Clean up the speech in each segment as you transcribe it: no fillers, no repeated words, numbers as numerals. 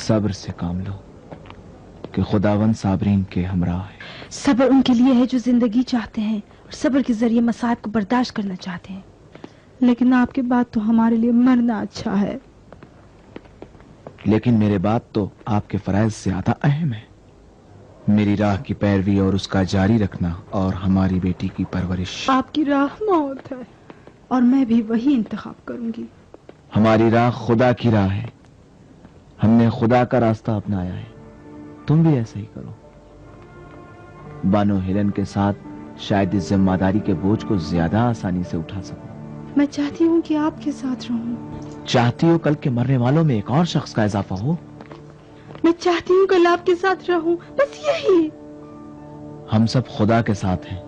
صبر سے کام لو کہ خداوند صابرین کے ہمراہ ہے۔ صبر ان کے لیے ہے جو زندگی چاہتے ہیں اور صبر کے ذریعے مصائب کو برداشت کرنا چاہتے ہیں، لیکن آپ کے بعد تو ہمارے لیے مرنا اچھا ہے۔ لیکن میرے بعد تو آپ کے فرائض سے زیادہ اہم ہے، میری راہ کی پیروی اور اس کا جاری رکھنا اور ہماری بیٹی کی پرورش۔ آپ کی راہ موت ہے اور میں بھی وہی انتخاب کروں گی۔ ہماری راہ خدا کی راہ ہے، ہم نے خدا کا راستہ اپنایا ہے، تم بھی ایسا ہی کرو۔ بانو ہیلن کے ساتھ شاید اس ذمہ داری کے بوجھ کو زیادہ آسانی سے اٹھا سکو۔ میں چاہتی ہوں کہ آپ کے ساتھ رہوں۔ چاہتی ہو کل کے مرنے والوں میں ایک اور شخص کا اضافہ ہو؟ میں چاہتی ہوں کل آپ کے ساتھ رہوں، بس یہی۔ ہم سب خدا کے ساتھ ہیں،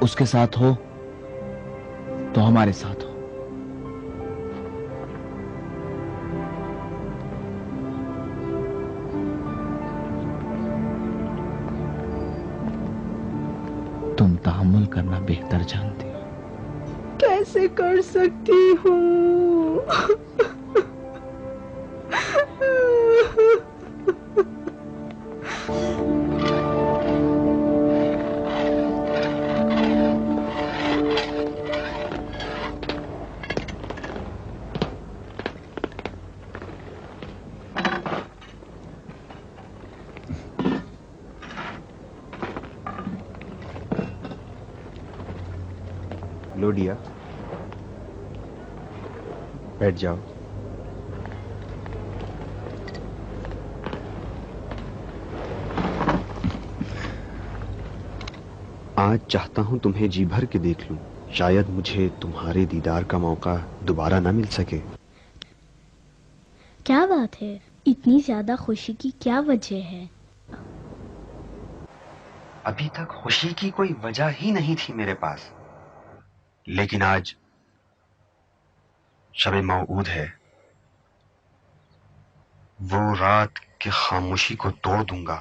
اس کے ساتھ ہو تو ہمارے ساتھ ہو۔ تم تحمل کرنا بہتر جانتی ہو۔ کیسے کر سکتی ہوں؟ لوڈیا، بیٹھ جاؤ۔ آج چاہتا ہوں تمہیں جی بھر کے دیکھ لوں، شاید مجھے تمہارے دیدار کا موقع دوبارہ نہ مل سکے۔ کیا بات ہے؟ اتنی زیادہ خوشی کی کیا وجہ ہے؟ ابھی تک خوشی کی کوئی وجہ ہی نہیں تھی میرے پاس، لیکن آج شب موعود ہے، وہ رات کی خاموشی کو توڑ دوں گا۔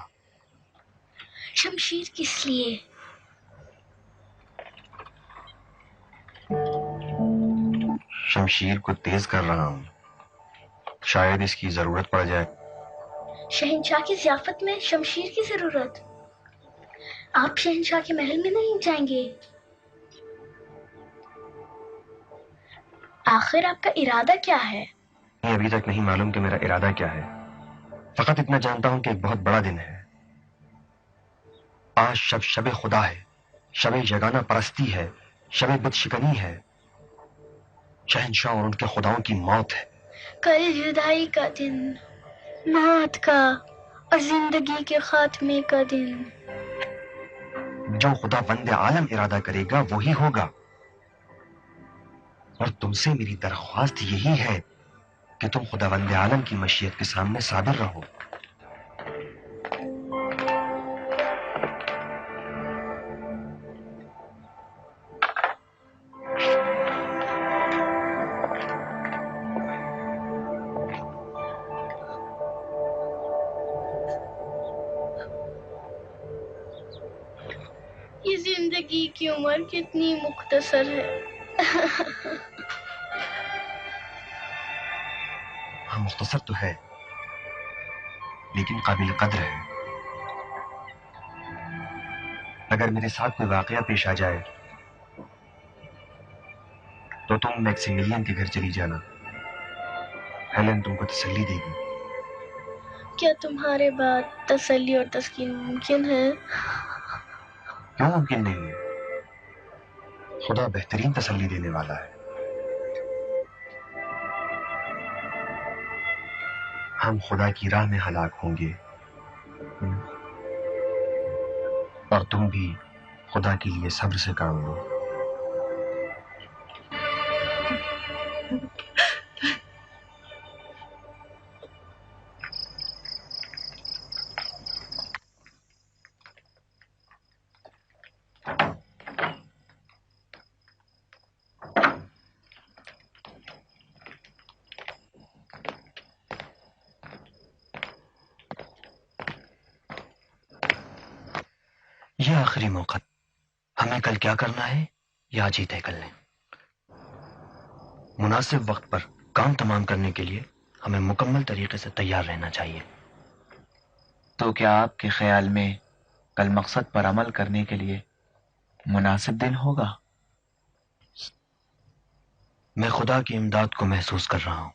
شمشیر کس لیے؟ شمشیر کو تیز کر رہا ہوں، شاید اس کی ضرورت پڑ جائے۔ شہنشاہ کی ضیافت میں شمشیر کی ضرورت؟ آپ شہنشاہ کے محل میں نہیں جائیں گے؟ آخر آپ کا ارادہ کیا ہے؟ ابھی تک نہیں معلوم کہ میرا ارادہ کیا ہے، فقط اتنا جانتا ہوں کہ ایک بہت بڑا دن ہے۔ آج شب خدا ہے، شب یگانہ پرستی ہے، شب بت شکنی ہے، شہنشاہ اور ان کے خداؤں کی موت ہے۔ کل جدائی کا دن، موت کا اور زندگی کے خاتمے کا دن۔ جو خدا بند عالم ارادہ کرے گا وہی ہوگا، اور تم سے میری درخواست یہی ہے کہ تم خدا بند عالم کی مشیت کے سامنے صابر رہو۔ یہ زندگی کی عمر کتنی مختصر ہے۔ ہاں، مختصر تو ہے لیکن قابل قدر ہے۔ اگر میرے ساتھ کوئی واقعہ پیش آ جائے تو تم میکسیملین کے گھر چلی جانا، ہیلن تم کو تسلی دے گی۔ کیا تمہارے بعد تسلی اور تسکین ممکن ہے؟ کیوں ممکن نہیں ہے؟ خدا بہترین تسلی دینے والا ہے۔ ہم خدا کی راہ میں ہلاک ہوں گے، اور تم بھی خدا کے لیے صبر سے کام لو۔ یہ آخری موقع، ہمیں کل کیا کرنا ہے یہ آج ہی طے کر لیں۔ مناسب وقت پر کام تمام کرنے کے لیے ہمیں مکمل طریقے سے تیار رہنا چاہیے۔ تو کیا آپ کے خیال میں کل مقصد پر عمل کرنے کے لیے مناسب دن ہوگا؟ میں خدا کی امداد کو محسوس کر رہا ہوں۔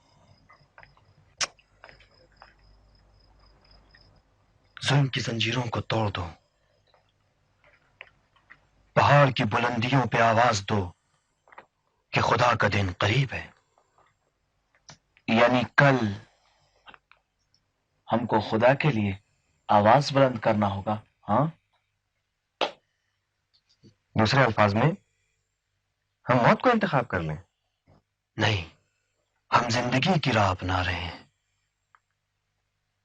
ظلم کی زنجیروں کو توڑ دو، پہاڑ کی بلندیوں پہ آواز دو کہ خدا کا دن قریب ہے۔ یعنی کل ہم کو خدا کے لیے آواز بلند کرنا ہوگا؟ ہاں، دوسرے الفاظ میں ہم موت کو انتخاب کر لیں؟ نہیں، ہم زندگی کی راہ اپنا رہے ہیں۔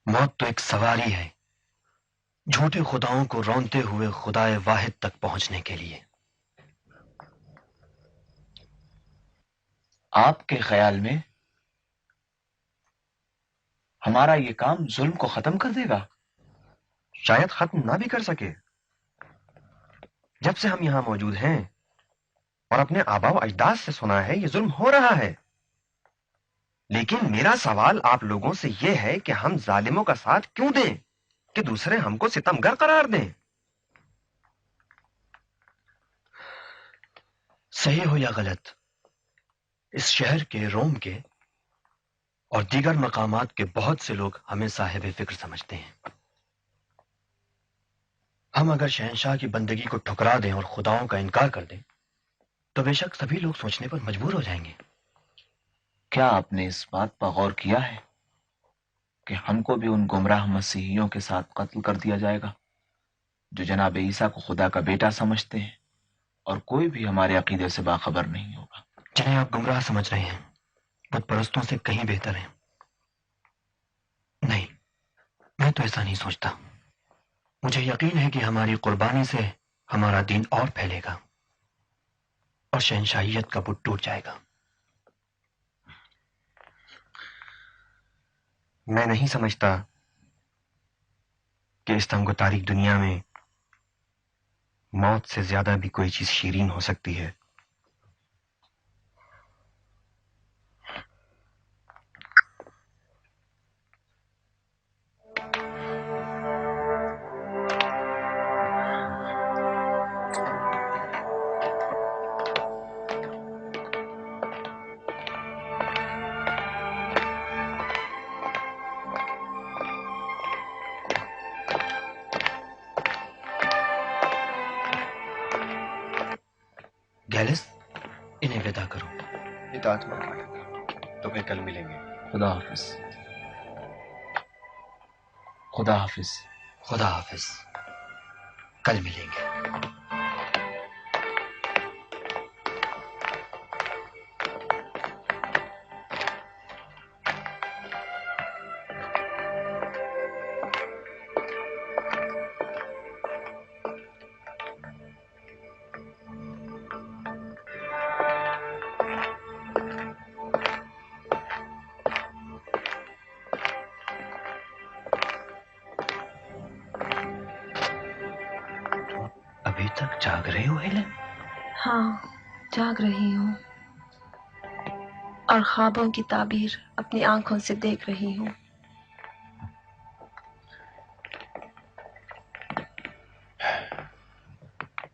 موت تو ایک سواری ہے جھوٹے خداؤں کو رونتے ہوئے خدائے واحد تک پہنچنے کے لیے۔ آپ کے خیال میں ہمارا یہ کام ظلم کو ختم کر دے گا؟ شاید ختم نہ بھی کر سکے۔ جب سے ہم یہاں موجود ہیں اور اپنے آبا و اجداد سے سنا ہے یہ ظلم ہو رہا ہے، لیکن میرا سوال آپ لوگوں سے یہ ہے کہ ہم ظالموں کا ساتھ کیوں دیں کہ دوسرے ہم کو ستمگر قرار دیں؟ صحیح ہو یا غلط، اس شہر کے، روم کے اور دیگر مقامات کے بہت سے لوگ ہمیں صاحب فکر سمجھتے ہیں۔ ہم اگر شہنشاہ کی بندگی کو ٹھکرا دیں اور خداؤں کا انکار کر دیں تو بے شک سبھی لوگ سوچنے پر مجبور ہو جائیں گے۔ کیا آپ نے اس بات پر غور کیا ہے کہ ہم کو بھی ان گمراہ مسیحیوں کے ساتھ قتل کر دیا جائے گا جو جناب عیسیٰ کو خدا کا بیٹا سمجھتے ہیں، اور کوئی بھی ہمارے عقیدے سے باخبر نہیں ہوگا؟ جنہیں آپ گمراہ سمجھ رہے ہیں بت پرستوں سے کہیں بہتر ہیں۔ نہیں، میں تو ایسا نہیں سوچتا۔ مجھے یقین ہے کہ ہماری قربانی سے ہمارا دین اور پھیلے گا اور شہنشاہیت کا بت ٹوٹ جائے گا۔ میں نہیں سمجھتا کہ اس تنگ و تاریک دنیا میں موت سے زیادہ بھی کوئی چیز شیرین ہو سکتی ہے۔ گیلس، انہیں ودا کرو۔ اطاعت مالک، تو پھر کل ملیں گے۔ خدا حافظ۔ خدا حافظ۔ خدا حافظ، کل ملیں گے۔ ابھی تک جاگ رہے ہو ہیلن؟ ہاں، جاگ رہی ہوں اور خوابوں کی تعبیر اپنی آنکھوں سے دیکھ رہی ہوں۔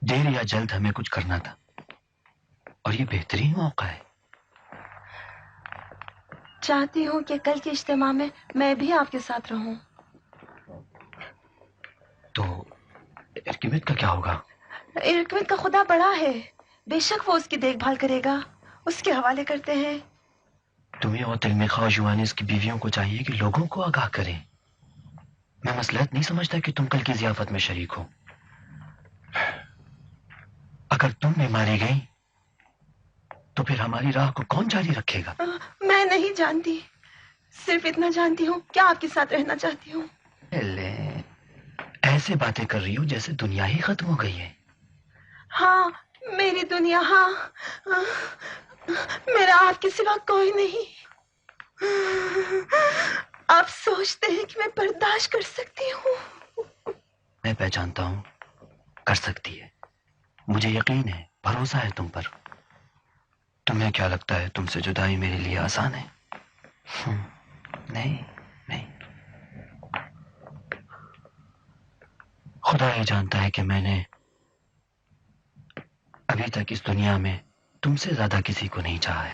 دیر یا جلد ہمیں کچھ کرنا تھا اور یہ بہترین موقع ہے۔ چاہتی ہوں کہ کل کے اجتماع میں میں بھی آپ کے ساتھ رہوں۔ تو ارکمت کا کیا ہوگا؟ ارکمت کا خدا بڑا ہے، بے شک وہ اس کی دیکھ بھال کرے گا، اس کے حوالے کرتے ہیں۔ تمہیں اور تلمیخا اور یوانس کی بیویوں کو چاہیے کہ لوگوں کو آگاہ کریں۔ میں مصلحت نہیں سمجھتا کہ تم کل کی ضیافت میں شریک ہو۔ اگر تم میں ماری گئی تو پھر ہماری راہ کو کون جاری رکھے گا؟ میں نہیں جانتی، صرف اتنا جانتی ہوں کہ آپ کے ساتھ رہنا چاہتی ہوں۔ ایسے باتیں کر رہی ہو جیسے دنیا ہی ختم ہو گئی ہے۔ ہاں، میری دنیا، ہاں، میرا آپ کے سوا کوئی نہیں۔ آپ سوچتے ہیں کہ میں برداشت کر سکتی ہوں؟ میں پہچانتا ہوں، کر سکتی ہے۔ مجھے یقین ہے، بھروسہ ہے تم پر۔ تمہیں کیا لگتا ہے تم سے جدائی میرے لیے آسان ہے؟ نہیں نہیں، خدا ہی جانتا ہے کہ میں نے ابھی تک اس دنیا میں تم سے زیادہ کسی کو نہیں چاہا ہے،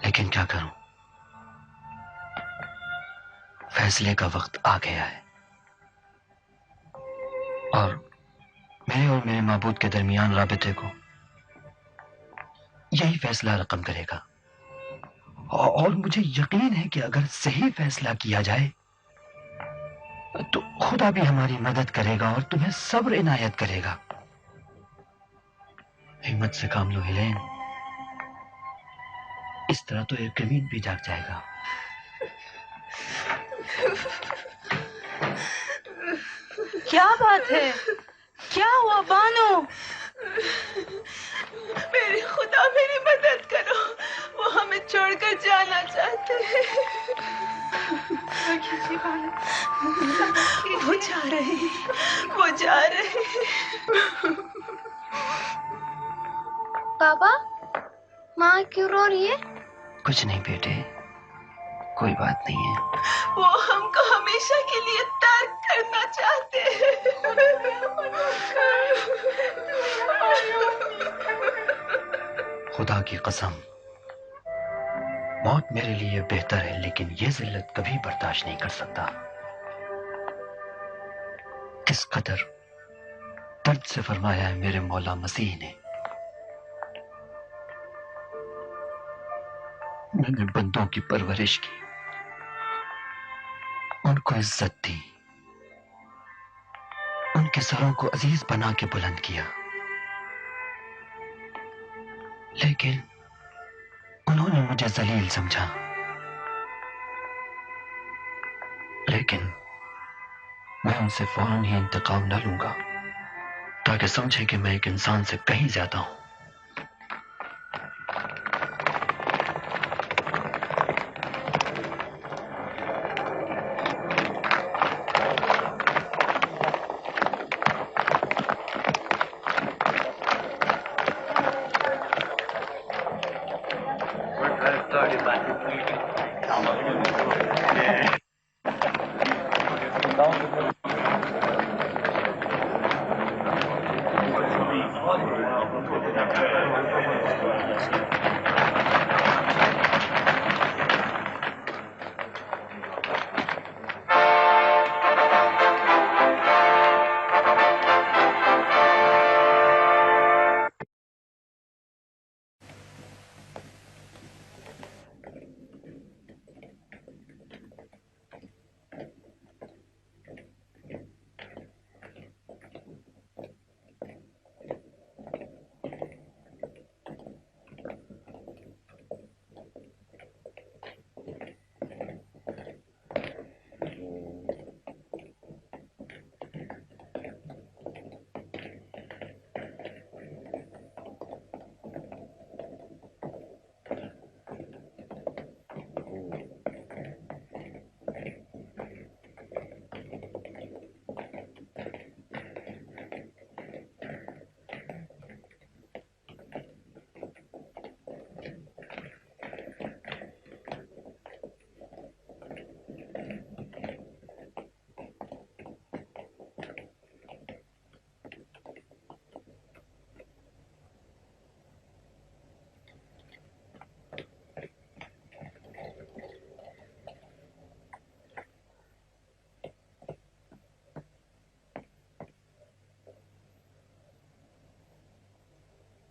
لیکن کیا کروں، فیصلے کا وقت آ گیا ہے، اور میرے معبود کے درمیان رابطے کو یہی فیصلہ رقم کرے گا، اور مجھے یقین ہے کہ اگر صحیح فیصلہ کیا جائے تو خدا بھی ہماری مدد کرے گا اور تمہیں صبر عنایت کرے گا۔ ہمت سے کام لو ہیلین، اس طرح تو ایک زمین بھی جاگ جائے گا۔ کیا بات ہے؟ کیا ہوا بانو؟ میری خدا میری مدد کرو، وہ ہمیں چھوڑ کر جانا چاہتے ہیں۔ وہ جا رہے ہیں، وہ جا رہے ہیں۔ بابا، ماں کیوں رو رہی ہے؟ کچھ نہیں بیٹے، کوئی بات نہیں ہے۔ وہ ہم کو ہمیشہ کے لیے ترک کرنا چاہتے ہیں۔ خدا کی قسم، موت میرے لیے بہتر ہے، لیکن یہ ذلت کبھی برداشت نہیں کر سکتا۔ کس قدر درد سے فرمایا ہے میرے مولا مسیح نے، میں نے بندوں کی پرورش کی، ان کو عزت دی، ان کے سروں کو عزیز بنا کے بلند کیا، لیکن انہوں نے مجھے ذلیل سمجھا۔ لیکن میں ان سے فوراً ہی انتقام نہ لوں گا، تاکہ سمجھے کہ میں ایک انسان سے کہیں زیادہ ہوں۔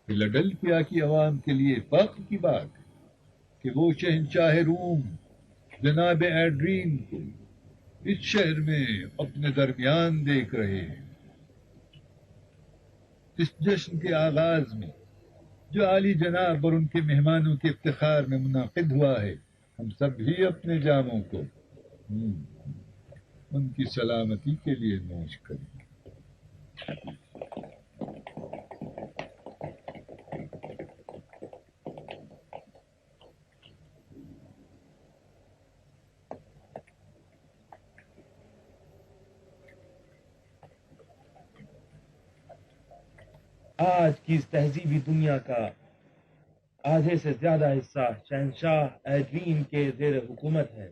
فیلاڈلفیا کی عوام کے لیے فخر کی بات ہے کہ وہ شہنشاہ روم جناب ایڈرین کو اس شہر میں اپنے درمیان دیکھ رہے ہیں۔ اس جشن کے آغاز میں جو عالی جناب اور ان کے مہمانوں کے افتخار میں منعقد ہوا ہے، ہم سب ہی اپنے جاموں کو ان کی سلامتی کے لیے نوش کریں۔ آج کی اس تہذیبی دنیا کا آدھے سے زیادہ حصہ شہنشاہ ایڈرین کے زیر حکومت ہے۔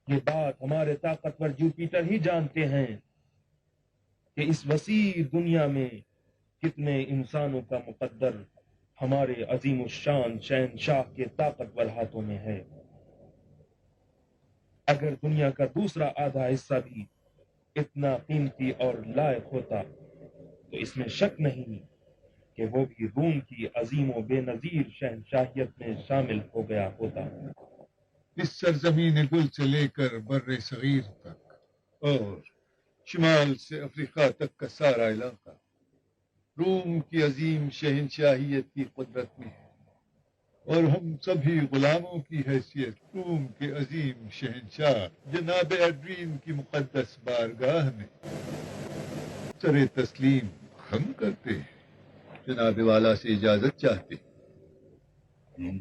یہ بات ہمارے طاقتور جوپیٹر ہی جانتے ہیں کہ اس وسیع دنیا میں کتنے انسانوں کا مقدر ہمارے عظیم الشان شہنشاہ کے طاقتور ہاتھوں میں ہے۔ اگر دنیا کا دوسرا آدھا حصہ بھی اتنا قیمتی اور لائق ہوتا تو اس میں شک نہیں کہ وہ بھی روم کی عظیم و بے نظیر شہنشاہیت میں شامل ہو گیا ہوتا۔ اس سرزمین گل سے لے کر بر صغیر تک اور شمال سے افریقہ تک کا سارا علاقہ روم کی عظیم شہنشاہیت کی قدرت میں ہے، اور ہم سبھی غلاموں کی حیثیت روم کے عظیم شہنشاہ جناب ایڈرین کی مقدس بارگاہ میں سر تسلیم ہم کرتے ہیں، جناب والا سے اجازت چاہتے ہیں۔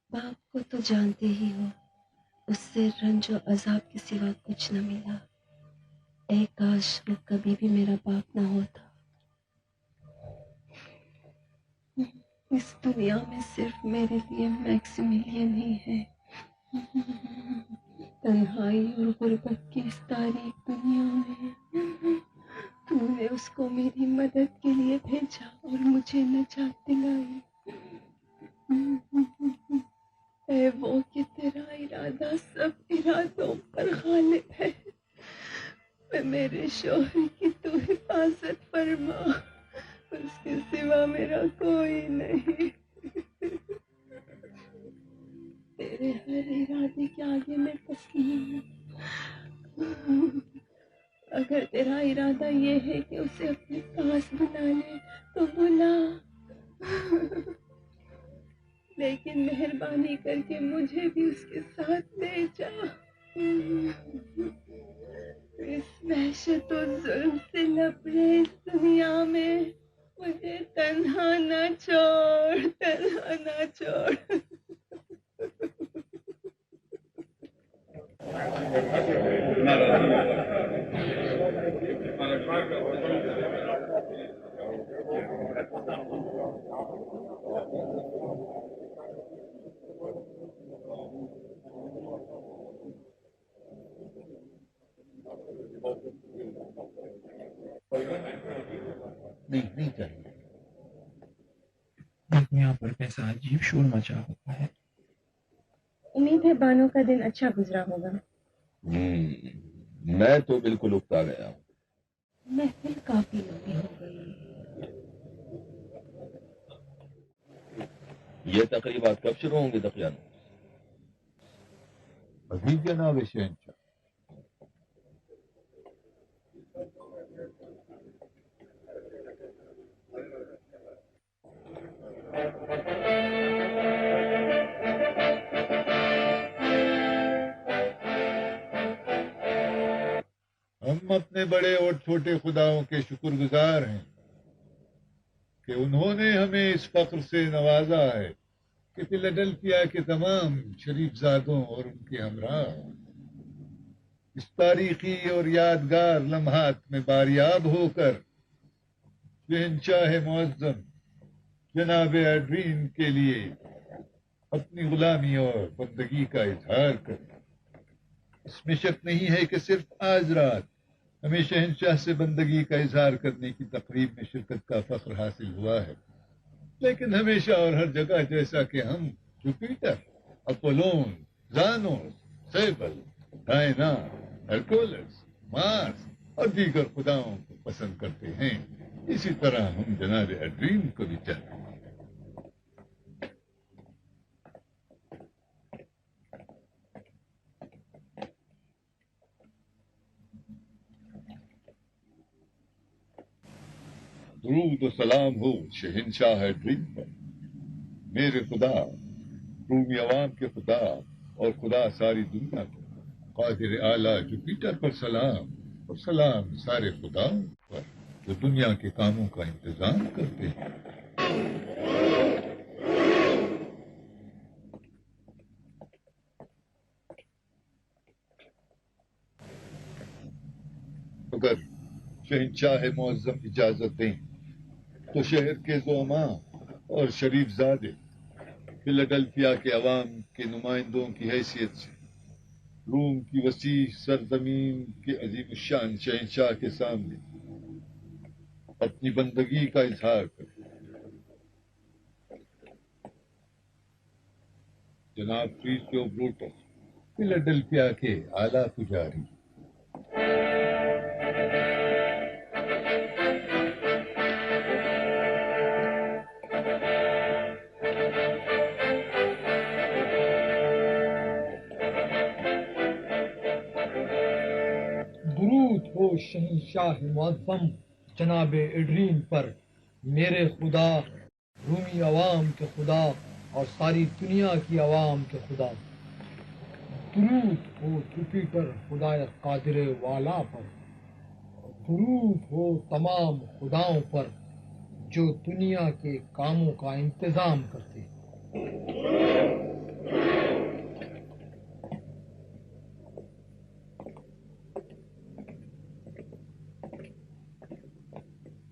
باپ کو تو جانتے ہی ہو، اس سے رنج و عذاب کے سوا کچھ نہ ملا۔ اے کاش وہ کبھی بھی میرا باپ نہ ہوتا۔ اس دنیا میں صرف میرے لیے میکسیملین ہی ہے۔ تنہائی اور غربت کی اس تاریک دنیا میں تو نے اس کو میری مدد کے لیے بھیجا اور مجھے نجات دلائی۔ اے وہ کہ تیرا ارادہ سب ارادوں پر غالب ہے، میں میرے شوہر کی تو حفاظت فرما، اس کے سوا میرا کوئی نہیں۔ تیرے ہر ارادے کے آگے میں تسلیم ہوں۔ اگر تیرا ارادہ یہ ہے کہ اسے اپنے پاس بلا لے تو بلا، لیکن مہربانی کر کے مجھے بھی اس کے ساتھ لے جا۔ اس وحشت و ظلم سے لبریز دنیا میں مجھے تنہا نہ چھوڑ، تنہا نہ چھوڑ۔ نہیں چاہیے۔ یہاں پر کیسا عجیب شور مچا ہوا ہے۔ امید ہے بانو کا دن اچھا گزرا ہوگا۔ میں تو بالکل اکتا گیا ہوں۔ محفل کافی لمبی ہو گئی. یہ تقریبات کب شروع ہوں گی دقیانوس؟ ابھی جناب شہنشاہ۔ ہم اپنے بڑے اور چھوٹے خداؤں کے شکر گزار ہیں کہ انہوں نے ہمیں اس فخر سے نوازا ہے کہ فیلاڈلفیا کے تمام شریف زادوں اور ان کے ہمراہ اس تاریخی اور یادگار لمحات میں باریاب ہو کر شہنشاہ معظم جناب ایڈرین کے لیے اپنی غلامی اور بندگی کا اظہار کریں۔ اس میں شک نہیں ہے کہ صرف آج رات ہمیں شہنشاہ سے بندگی کا اظہار کرنے کی تقریب میں شرکت کا فخر حاصل ہوا ہے، لیکن ہمیشہ اور ہر جگہ جیسا کہ ہم جوپیٹر، اپولون، زانوس، سیبل، ڈائنا، ہرکولس، مارس اور دیگر خداؤں کو پسند کرتے ہیں، اسی طرح ہم جناب ایڈرین کو بھی چاہتے ہیں۔ درود و سلام ہو شہنشاہ ایڈرین پر، میرے خدا، رومی عوام کے خدا اور خدا ساری دنیا کو، قادر اعلیٰ جوپیٹر پر سلام، اور سلام سارے خداؤں پر جو دنیا کے کاموں کا انتظام کرتے ہیں۔ اگر شہنشاہ معظم اجازت دیں تو شہر کے زعماء اور شریف زادے فیلاڈلفیا کے عوام کے نمائندوں کی حیثیت سے روم کی وسیع سرزمین کے عظیم الشان شہنشاہ کے سامنے اپنی بندگی کا اظہار کریں۔ جناب فریسیو بروٹس، فیلاڈلفیا کے اعلیٰ پجاری۔ درود ہو شہنشاہ معظم جناب ایڈرین پر، میرے خدا، رومی عوام کے خدا اور ساری دنیا کی عوام کے خدا۔ درود ہو جوپیٹر خدای قادر والا پر، درود ہو تمام خداؤں پر جو دنیا کے کاموں کا انتظام کرتے۔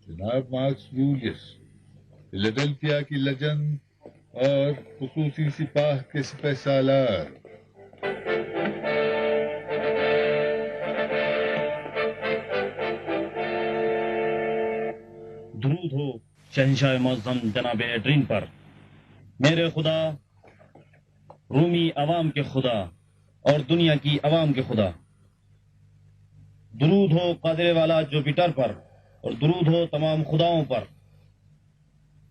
جناب مارکس یولیس، فیلاڈلفیا کی لجن اور خصوصی سپاہ کے سپہ سالار۔ درود ہو شہنشاہ معظم جناب ایڈرین پر، میرے خدا، رومی عوام کے خدا اور دنیا کی عوام کے خدا۔ درود ہو قادر والا جوپیٹر پر، اور درود ہو تمام خداؤں پر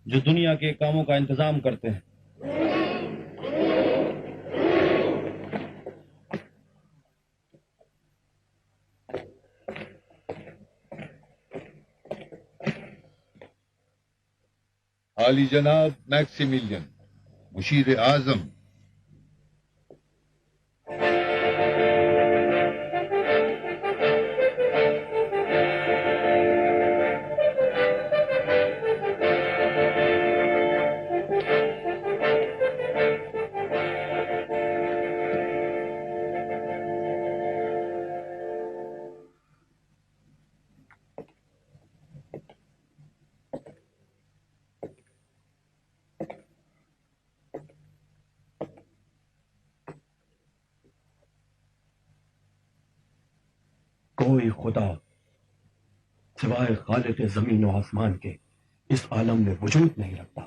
جو دنیا کے کاموں کا انتظام کرتے ہیں۔ عالی جناب میکسیملین، مشیر اعظم۔ کوئی خدا سوائے خالق زمین و آسمان کے اس عالم میں وجود نہیں رکھتا۔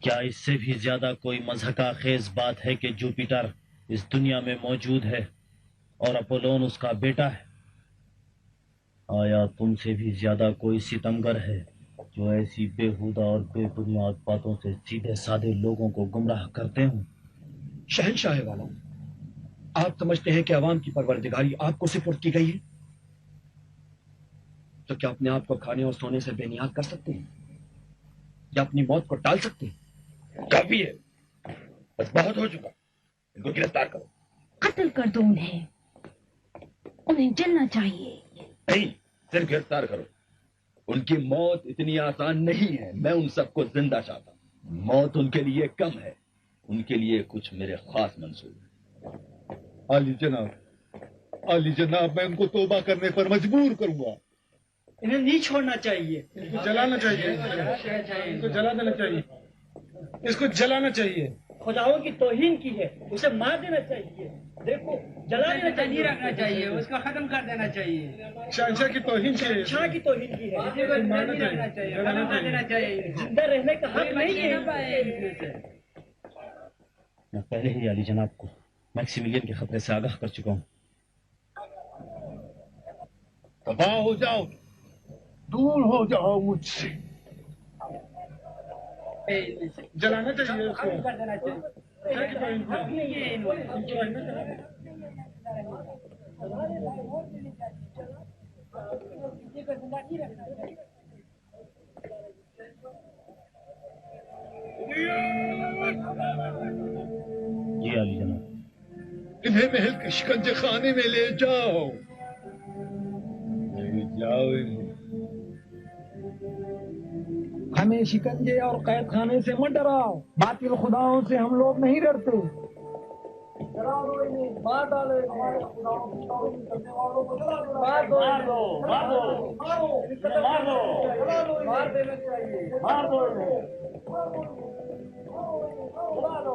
کیا اس سے بھی زیادہ کوئی مضحکہ خیز بات ہے کہ جوپیٹر اس دنیا میں موجود ہے اور اپولون اس کا بیٹا ہے؟ آیا تم سے بھی زیادہ کوئی ستمگر ہے جو ایسی بےہودہ اور بے بنیاد باتوں سے سیدھے سادے لوگوں کو گمراہ کرتے ہوں؟ شہنشاہ والا، آپ سمجھتے ہیں کہ عوام کی پروردگاری آپ کو سپرد کی گئی ہے؟ تو کیا اپنے آپ کو کھانے اور سونے سے بے نیاز کر سکتے ہیں یا اپنی موت کو ٹال سکتے ہیں؟ کافی ہے، بس بہت ہو چکا، ان کو گرفتار کرو۔ قتل کر دو انہیں جلنا چاہیے۔ نہیں، صرف گرفتار کرو۔ ان کی موت اتنی آسان نہیں ہے، میں ان سب کو زندہ چاہتا ہوں۔ موت ان کے لیے کم ہے، ان کے لیے کچھ میرے خاص منصوبے ہیں۔ عالی جناب میں ان کو توبہ کرنے پر مجبور کروں گا۔ انہیں نہیں چھوڑنا چاہیے، اس کو جلانا چاہیے، اس کو جلا دینا چاہیے، اس کو جلانا چاہیے۔ خداؤں کی توہین کی ہے، اسے مار دینا چاہیے۔ دیکھو، جلا دینا چاہیے، نہیں رکھنا چاہیے، اس کو ختم کر دینا چاہیے۔ شہنشاہ کی توہین کی ہے، شاہ کی توہین کی ہے، اسے کو نہیں رکھنا چاہیے، ختم کر دینا چاہیے۔ زندہ رہنے کا حق نہیں ہے۔ میں پہلے ہی علی جناب کو میکسیملین کے خطرے سے آگاہ کر چکا ہوں۔ تباہ ہو جاؤ، دور ہو جاؤ مجھ سے۔ جلانا چاہیے اس کو۔ ختم کر دینا چاہیے۔ جی علی جناب۔ انہیں محل کے شکنجے خانے میں لے جاؤ، لے جاؤ انہیں۔ ہمیں شکنجے اور قید خانے سے مت ڈراؤ، باطل خداؤں سے ہم لوگ نہیں ڈرتے۔ ڈرا دو انہیں، مار ڈالو ہمارے خداؤں کی توہین کرنے والوں کو، ڈرا دو، مار دو، مار دو، مار دو، مار دو، مار دینا چاہیے، مار دو انہیں، ڈرا دو، مار دو۔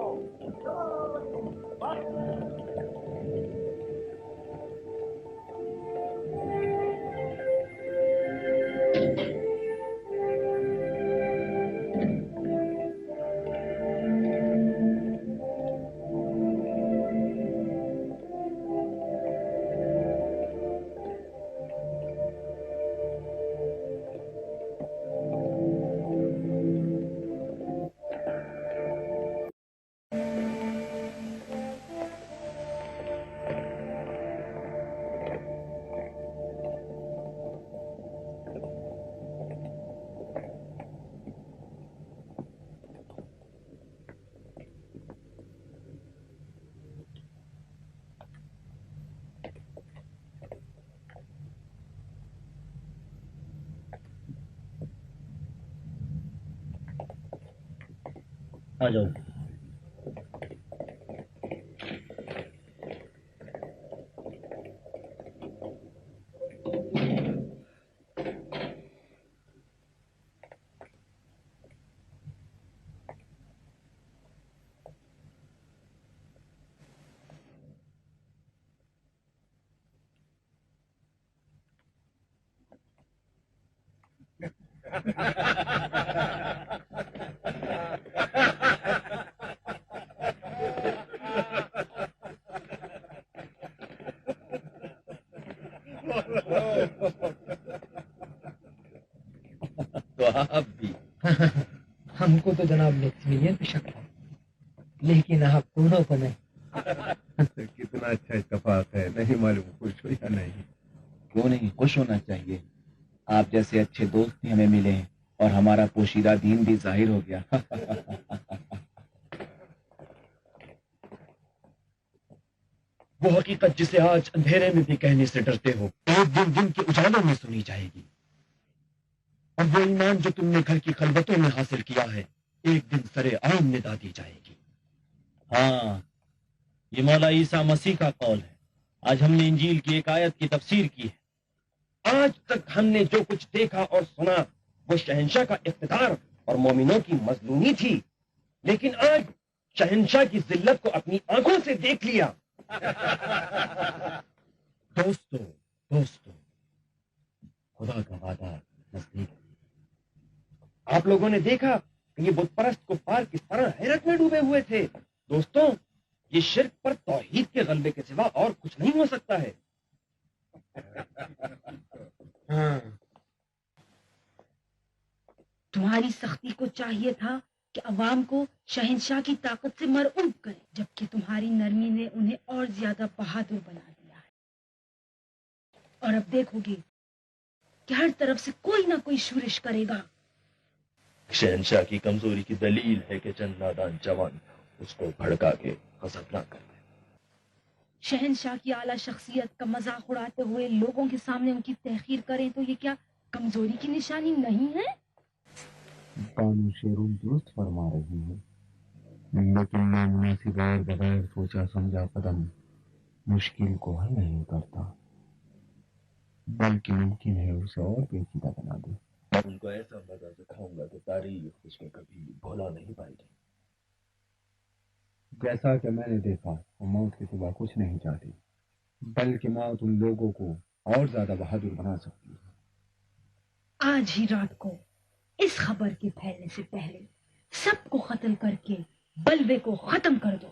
آ جاؤ۔ تو آپ بھی ہم کو تو جناب میکسیملین پہ شک تھا، لیکن آپ دونوں کو نہیں۔ کتنا اچھا اتفاق ہے، نہیں معلوم خوش ہو یا نہیں؟ کیوں نہیں خوش ہونا چاہیے؟ آپ جیسے اچھے دوست بھی ہمیں ملے ہیں اور ہمارا پوشیدہ دین بھی ظاہر ہو گیا۔ وہ حقیقت جسے آج اندھیرے میں بھی کہنے سے ڈرتے ہو، ایک دن دن کے اجالوں میں سنی جائے گی، اور وہ ایمان جو تم نے گھر کی خلوتوں میں حاصل کیا ہے ایک دن سرے عام ندا دی جائے گی۔ ہاں، یہ مولا عیسیٰ مسیح کا قول ہے۔ آج ہم نے انجیل کی ایک آیت کی تفسیر کی ہے۔ آج تک ہم نے جو کچھ دیکھا اور سنا وہ شہنشاہ کا اقتدار اور مومنوں کی مظلومی تھی، لیکن آج شہنشاہ کی ذلت کو اپنی آنکھوں سے دیکھ لیا۔ دوستو خدا کا وعدہ نزدیک ہے۔ آپ لوگوں نے دیکھا یہ بت پرست کفار کس طرح حیرت میں ڈوبے ہوئے تھے. دوستوں، یہ شرک پر توحید کے غلبے کے سوا اور کچھ نہیں ہو سکتا ہے. تمہاری سختی کو چاہیے تھا کہ عوام کو شہنشاہ کی طاقت سے مرعوب کرے، جبکہ تمہاری نرمی نے انہیں اور زیادہ بہادر بنا دیا ہے. اور اب دیکھو گے کہ ہر طرف سے کوئی نہ کوئی شورش کرے گا. شہنشاہ کی کمزوری کی دلیل ہے کہ چند نادان جوان اس کو بھڑکا کے غضب نہ کریں. شہنشاہ کی اعلیٰ شخصیت کا مذاق اڑاتے ہوئے لوگوں کے سامنے ان کی تحقیر کریں تو یہ کیا کمزوری کی نشانی نہیں ہے؟ بانو شیرون درست فرما رہی ہے، لیکن نامناسب اور بغیر سوچا سمجھا قدم مشکل کو حل نہیں کرتا، بلکہ ممکن ہے اسے اور پیچیدہ بنا دے. میں ان کو ایسا مزہ دکھاؤں گا کہ تاریخ اس کو کبھی بھولا نہیں پائے گی. جیسا کہ میں نے دیکھا وہ موت کے سوا کچھ نہیں چاہتی، بلکہ موت ان لوگوں کو اور زیادہ بہادر بنا سکتی ہے. آج ہی رات کو اس خبر کے پھیلنے سے پہلے سب کو قتل کر کے بلوے کو ختم کر دو.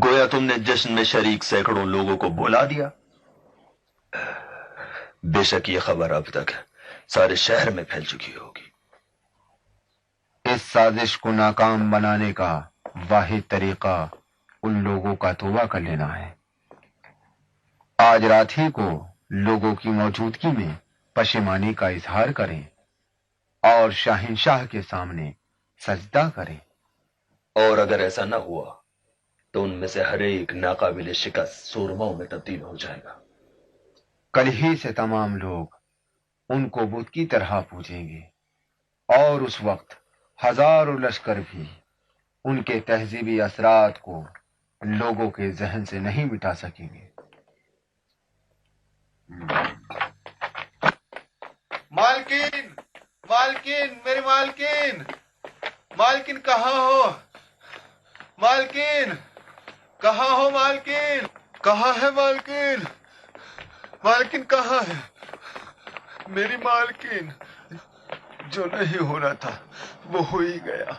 گویا تم نے جشن میں شریک سینکڑوں لوگوں کو بلا دیا. بے شک یہ خبر اب تک سارے شہر میں پھیل چکی ہوگی. اس سازش کو ناکام بنانے کا واحد طریقہ ان لوگوں کا توبہ کر لینا ہے. آج رات ہی کو لوگوں کی موجودگی میں پشیمانی کا اظہار کریں اور شاہنشاہ کے سامنے سجدہ کریں. اور اگر ایسا نہ ہوا تو ان میں سے ہر ایک ناقابل شکست سورماؤں میں تبدیل ہو جائے گا. کل ہی سے تمام لوگ ان کو بت کی طرح پوجیں گے، اور اس وقت ہزاروں لشکر بھی ان کے تہذیبی اثرات کو لوگوں کے ذہن سے نہیں مٹا سکیں گے. مالکین، مالکین، میری مالکین، مالکین کہاں ہو؟ مالکین کہاں ہو؟ مالکین کہاں ہے؟ مالکین، مالکین کہاں ہے؟ میری مالکین، جو نہیں ہونا تھا وہ ہو ہی گیا.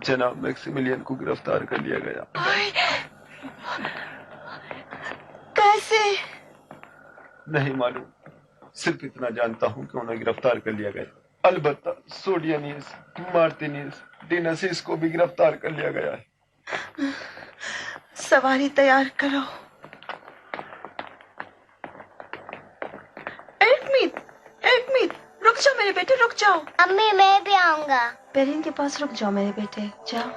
جناب میکسیملین کو گرفتار کر لیا گیا. کیسے؟ نہیں معلوم، صرف اتنا جانتا ہوں کہ انہیں گرفتار کر لیا گیا. البتہ سوڈینیس، مارتینیس، ڈینسیس کو بھی گرفتار کر لیا گیا ہے. سواری تیار کرو. ایڈمٹ، رک جاؤ میرے بیٹے، رک جاؤ. امی میں بھی آؤں گا. پیرین کے پاس رک جاؤ میرے بیٹے، جاؤ.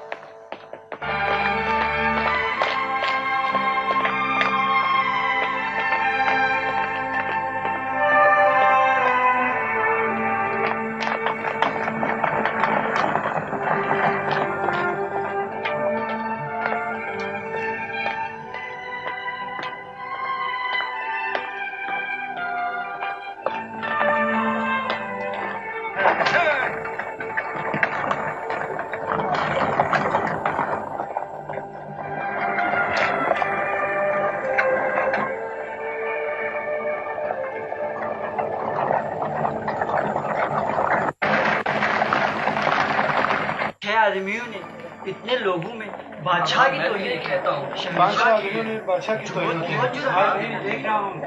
آدمیوں نے اتنے لوگوں میں بادشاہ کی توہین کہتا ہوں. بادشاہ کی توہین دیکھ رہا ہوں.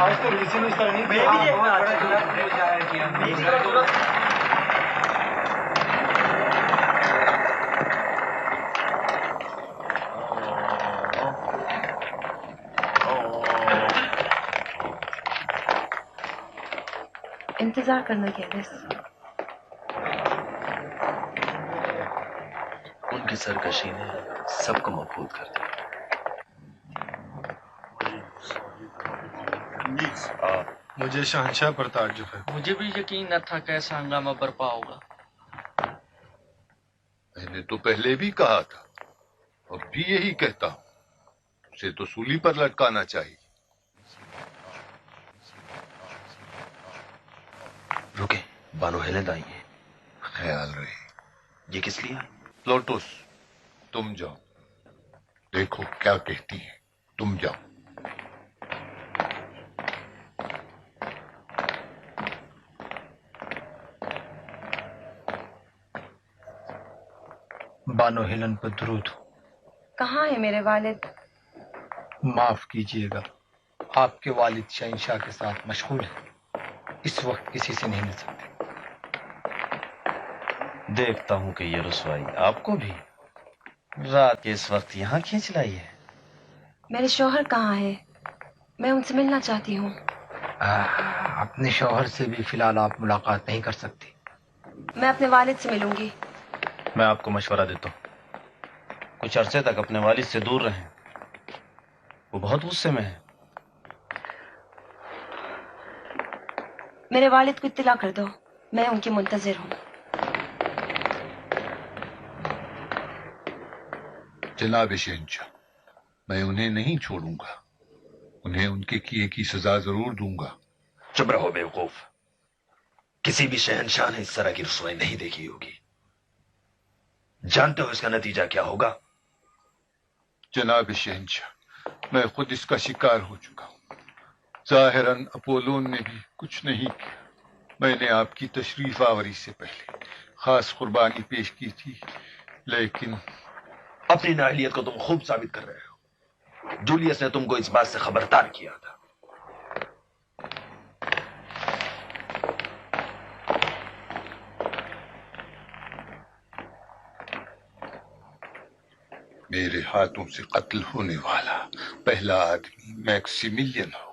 آج تو کسی نے اس طرح نہیں کیا. انتظار کرنا کیا بس. ان کی سرکشی نے سب کو مبہوت کر دیا. مجھے شہنشاہ پر تعجب ہے. مجھے بھی یقین نہ تھا کہ ایسا ہنگامہ برپا ہوگا. میں نے تو پہلے بھی کہا تھا، اب بھی یہی کہتا ہوں، اسے تو سولی پر لٹکانا چاہیے. رکے، بانو ہیلن آئی ہے. خیال رہے. یہ کس لیے؟ لوٹس، تم جاؤ، دیکھو کیا کہتی ہے. تم جاؤ. بانو ہیلن پر درود ہو۔ کہاں ہے میرے والد؟ معاف کیجیے گا، آپ کے والد شہنشاہ کے ساتھ مشغول ہیں، اس وقت کسی سے نہیں مل سکتے۔ دیکھتا ہوں کہ یہ رسوائی آپ کو بھی رات کے اس وقت یہاں کھینچ لائی ہے۔ میرے شوہر کہاں ہے؟ میں ان سے ملنا چاہتی ہوں۔ اپنے شوہر سے بھی فی الحال آپ ملاقات نہیں کر سکتی۔ میں اپنے والد سے ملوں گی۔ میں آپ کو مشورہ دیتا ہوں کچھ عرصے تک اپنے والد سے دور رہیں، وہ بہت غصے میں ہے۔ میرے والد کو اطلاع کر دو، میں ان کی منتظر ہوں۔ جناب شہنشاہ، میں انہیں نہیں چھوڑوں گا، انہیں ان کے کیے کی سزا ضرور دوں گا۔ چپ رہو بیوقوف، کسی بھی شہنشاہ نے اس طرح کی رسوائی نہیں دیکھی ہوگی۔ جانتے ہو اس کا نتیجہ کیا ہوگا؟ جناب شہنشاہ، میں خود اس کا شکار ہو چکا ہوں۔ ظاہراً اپولون نے بھی کچھ نہیں کیا، میں نے آپ کی تشریف آوری سے پہلے خاص قربانی پیش کی تھی، لیکن اپنی نااہلیت کو تم خوب ثابت کر رہے ہو۔ جولیس نے تم کو اس بات سے خبردار کیا تھا۔ میرے ہاتھوں سے قتل ہونے والا پہلا آدمی میکسیملین ہو۔